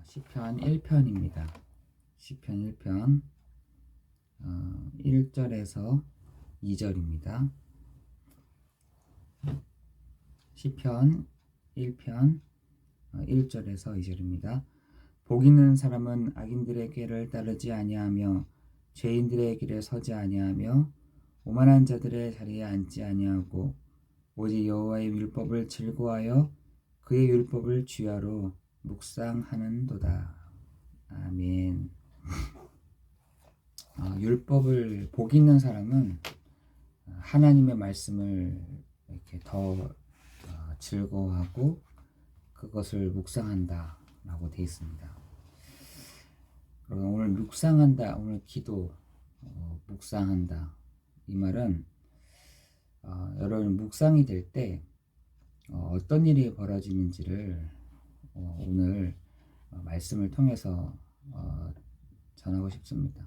시편 1편입니다. 시편 1편 1절에서 2절입니다. 시편 1편 1절에서 2절입니다. 복 있는 사람은 악인들의 꾀를 따르지 아니하며 죄인들의 길에 서지 아니하며 오만한 자들의 자리에 앉지 아니하고 오직 여호와의 율법을 즐거워하여 그의 율법을 주야로 묵상하는도다. 아멘. 율법을 복 있는 사람은 하나님의 말씀을 이렇게 더 즐거워하고 그것을 묵상한다 라고 되어 있습니다. 오늘 묵상한다, 오늘 기도, 묵상한다, 이 말은 여러분 묵상이 될 때 어떤 일이 벌어지는지를 오늘 말씀을 통해서 전하고 싶습니다.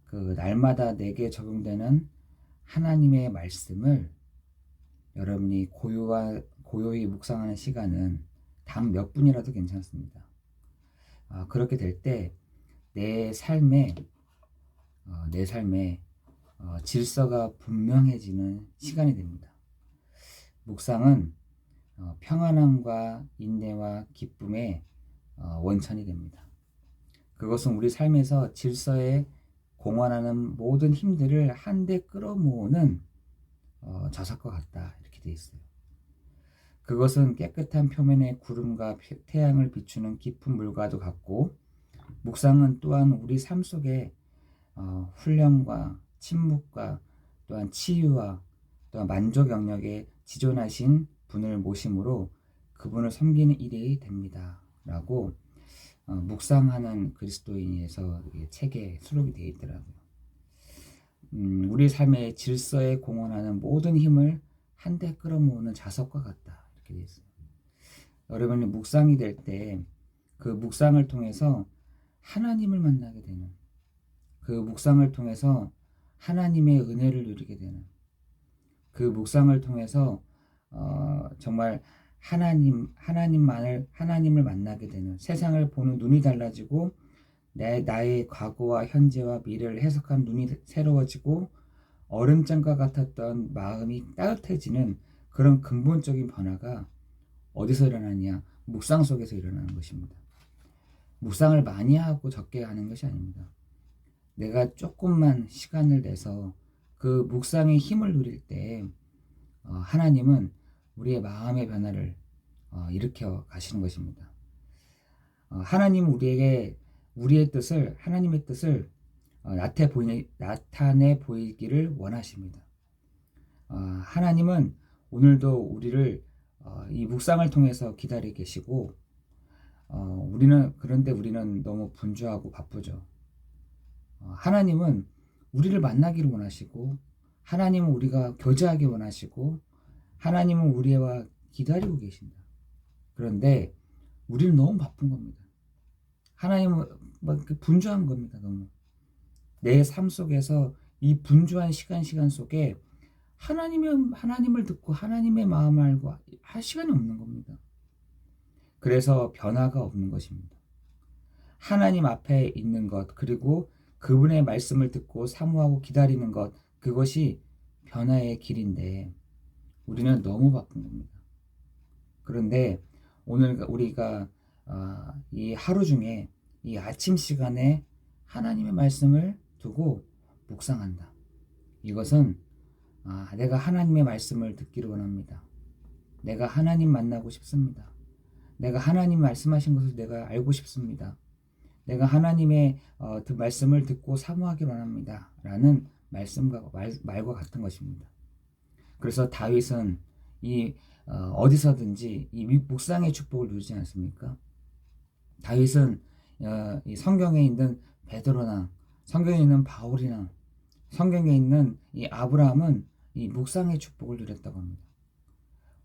그 날마다 내게 적용되는 하나님의 말씀을 여러분이 고요히 묵상하는 시간은 단 몇 분이라도 괜찮습니다. 그렇게 될 때 내 삶에 질서가 분명해지는 시간이 됩니다. 묵상은 평안함과 인내와 기쁨의 원천이 됩니다. 그것은 우리 삶에서 질서에 공헌하는 모든 힘들을 한데 끌어모으는 자석과 같다, 이렇게 되어 있어요. 그것은 깨끗한 표면에 구름과 태양을 비추는 깊은 물과도 같고, 묵상은 또한 우리 삶 속에 훈련과 침묵과 또한 치유와 또한 만족 영역에 지존하신 분을 모심으로 그분을 섬기는 일이 됩니다 라고 묵상하는 그리스도인에서 책에 수록이 되어 있더라고요. 우리 삶의 질서에 공헌하는 모든 힘을 한데 끌어모으는 자석과 같다, 이렇게 되어 있어요. 여러분이 묵상이 될 때 그 묵상을 통해서 하나님을 만나게 되는, 그 묵상을 통해서 하나님의 은혜를 누리게 되는, 그 묵상을 통해서 정말 하나님을 만나게 되는, 세상을 보는 눈이 달라지고 나의 과거와 현재와 미래를 해석한 눈이 새로워지고 얼음장과 같았던 마음이 따뜻해지는 그런 근본적인 변화가 어디서 일어나냐? 묵상 속에서 일어나는 것입니다. 묵상을 많이 하고 적게 하는 것이 아닙니다. 내가 조금만 시간을 내서 그 묵상의 힘을 누릴 때 하나님은 우리의 마음의 변화를 일으켜 가시는 것입니다. 하나님은 우리에게 하나님의 뜻을 나타내 보이기를 원하십니다. 하나님은 오늘도 우리를 이 묵상을 통해서 기다리고 계시고, 그런데 우리는 너무 분주하고 바쁘죠. 하나님은 우리를 만나기를 원하시고, 하나님은 우리가 교제하기 원하시고, 하나님은 우리와 기다리고 계신다. 그런데 우리는 너무 바쁜 겁니다. 하나님은 분주한 겁니다. 너무 내 삶 속에서 이 분주한 시간 속에 하나님을 듣고 하나님의 마음을 알고 할 시간이 없는 겁니다. 그래서 변화가 없는 것입니다. 하나님 앞에 있는 것, 그리고 그분의 말씀을 듣고 사모하고 기다리는 것, 그것이 변화의 길인데 우리는 너무 바쁜 겁니다. 그런데 오늘 우리가 이 하루 중에 이 아침 시간에 하나님의 말씀을 두고 묵상한다. 이것은 내가 하나님의 말씀을 듣기를 원합니다. 내가 하나님 만나고 싶습니다. 내가 하나님 말씀하신 것을 내가 알고 싶습니다. 내가 하나님의 말씀을 듣고 사모하기를 원합니다 라는 말과 같은 것입니다. 그래서 다윗은 어디서든지 이 묵상의 축복을 누리지 않습니까? 다윗은 이 성경에 있는 베드로나 성경에 있는 바울이나 성경에 있는 이 아브라함은 이 묵상의 축복을 누렸다고 합니다.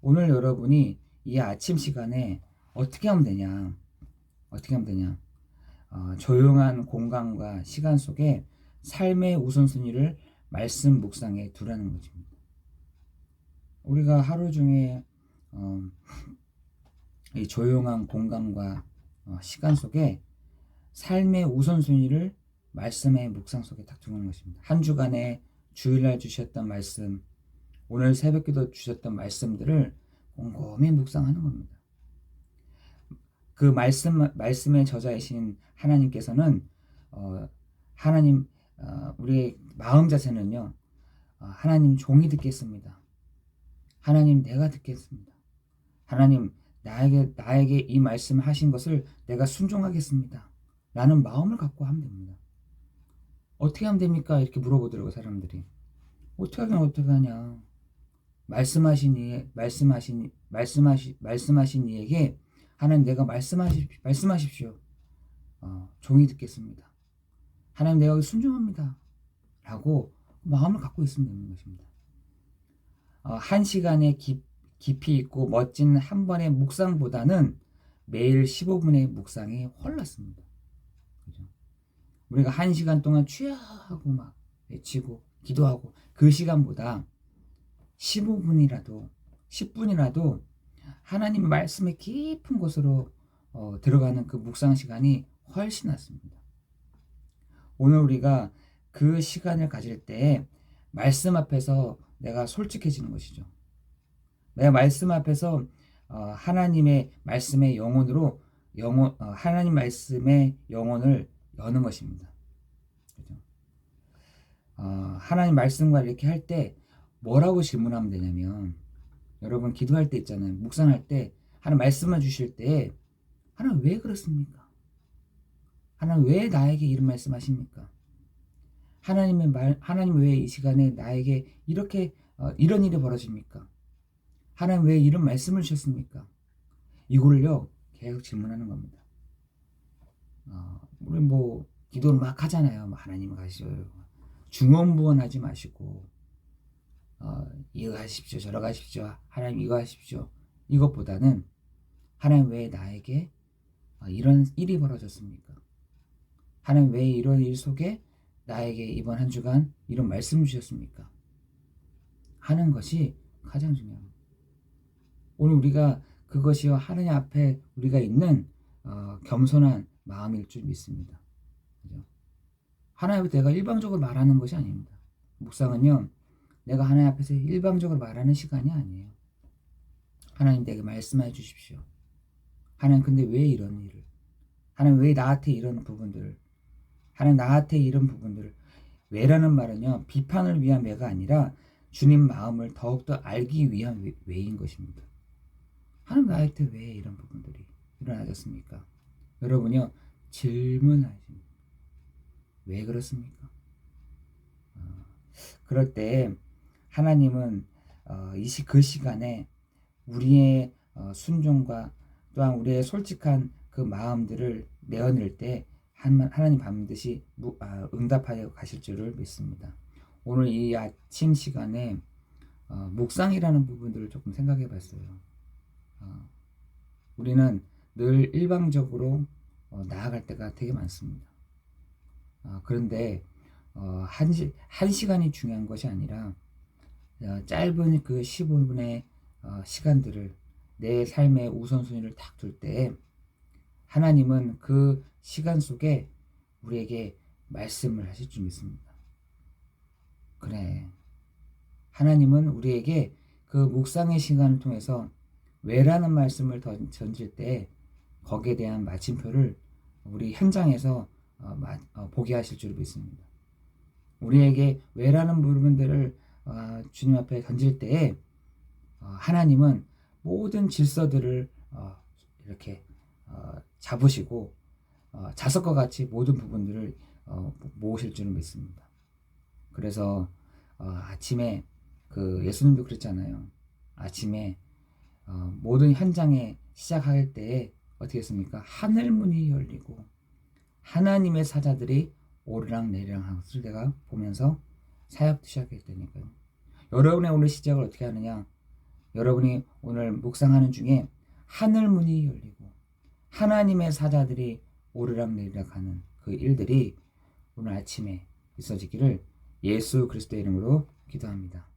오늘 여러분이 이 아침 시간에 어떻게 하면 되냐? 조용한 공간과 시간 속에 삶의 우선순위를 말씀 묵상에 두라는 것입니다. 우리가 하루 중에 이 조용한 공간과 시간 속에 삶의 우선순위를 말씀의 묵상 속에 딱 두는 것입니다. 한 주간에 주일날 주셨던 말씀, 오늘 새벽기도 주셨던 말씀들을 곰곰이 묵상하는 겁니다. 그 말씀의 저자이신 하나님께서는 하나님 우리의 마음 자세는요, 하나님 종이 듣겠습니다. 하나님 내가 듣겠습니다. 하나님 나에게 이 말씀을 하신 것을 내가 순종하겠습니다. 라는 마음을 갖고 하면 됩니다. 어떻게 하면 됩니까? 이렇게 물어보더라고요, 사람들이. 어떻게 하냐. 말씀하신 이에게 하나님 내가 말씀하십시오. 종이 듣겠습니다. 하나님 내가 순종합니다. 라고 마음을 갖고 있으면 되는 것입니다. 한 시간의 깊이 있고 멋진 한 번의 묵상보다는 매일 15분의 묵상이 훨씬 그죠? 우리가 한 시간 동안 취하고 막 외치고 기도하고 그 시간보다 15분이라도 10분이라도 하나님 말씀의 깊은 곳으로 들어가는 그 묵상 시간이 훨씬 낫습니다. 오늘 우리가 그 시간을 가질 때 말씀 앞에서 내가 솔직해지는 것이죠. 내가 말씀 앞에서 하나님의 말씀의 하나님 말씀의 영혼을 여는 것입니다. 그죠? 하나님 말씀과 이렇게 할 때 뭐라고 질문하면 되냐면, 여러분 기도할 때 있잖아요. 묵상할 때 하나님 말씀을 주실 때 하나님 왜 그렇습니까? 하나님 왜 나에게 이런 말씀하십니까? 하나님 왜 이 시간에 나에게 이렇게 이런 일이 벌어집니까? 하나님 왜 이런 말씀을 주셨습니까? 이거를요 계속 질문하는 겁니다. 우리 기도를 막 하잖아요. 하나님 가시죠. 중언부언하지 마시고 이거 하십시오, 저러 가십시오, 하나님 이거 하십시오. 이것보다는 하나님 왜 나에게 이런 일이 벌어졌습니까? 하나님 왜 이런 일 속에 나에게 이번 한 주간 이런 말씀을 주셨습니까? 하는 것이 가장 중요합니다. 오늘 우리가 그것이요 하나님 앞에 우리가 있는 겸손한 마음일 줄 믿습니다. 그죠? 하나님 앞에 내가 일방적으로 말하는 것이 아닙니다. 묵상은요 내가 하나님 앞에서 일방적으로 말하는 시간이 아니에요. 하나님 내게 말씀해 주십시오. 하나님 근데 왜 이런 일을, 하나님 왜 나한테 이런 부분들을, 하나님 나한테 이런 부분들을, 왜라는 말은요 비판을 위한 왜가 아니라 주님 마음을 더욱더 알기 위한 왜인 것입니다. 하나님 나한테 왜 이런 부분들이 일어나졌습니까? 여러분요 질문하십니다. 왜 그렇습니까? 그럴 때 하나님은 그 시간에 우리의 순종과 또한 우리의 솔직한 그 마음들을 내어낼 때 하나님 반드시 응답하여 가실 줄을 믿습니다. 오늘 이 아침 시간에 묵상이라는 부분들을 조금 생각해 봤어요. 우리는 늘 일방적으로 나아갈 때가 되게 많습니다. 그런데 한 시간이 중요한 것이 아니라 짧은 그 15분의 시간들을 내 삶의 우선순위를 딱 둘 때 하나님은 그 시간 속에 우리에게 말씀을 하실 줄 믿습니다. 그래, 하나님은 우리에게 그 묵상의 시간을 통해서 왜라는 말씀을 던질 때 거기에 대한 마침표를 우리 현장에서 보게 하실 줄 믿습니다. 우리에게 왜라는 부분들을 주님 앞에 던질 때에 하나님은 모든 질서들을 이렇게 잡으시고 자석과 같이 모든 부분들을 모으실 줄 믿습니다. 그래서 아침에 그 예수님도 그랬잖아요. 아침에 모든 현장에 시작할 때에 어떻게 했습니까? 하늘 문이 열리고 하나님의 사자들이 오르락 내리락 하는 것을 내가 보면서 사역도 시작했다니까요. 여러분의 오늘 시작을 어떻게 하느냐? 여러분이 오늘 묵상하는 중에 하늘 문이 열리고 하나님의 사자들이 오르락 내리락 하는 그 일들이 오늘 아침에 있어지기를 예수 그리스도의 이름으로 기도합니다.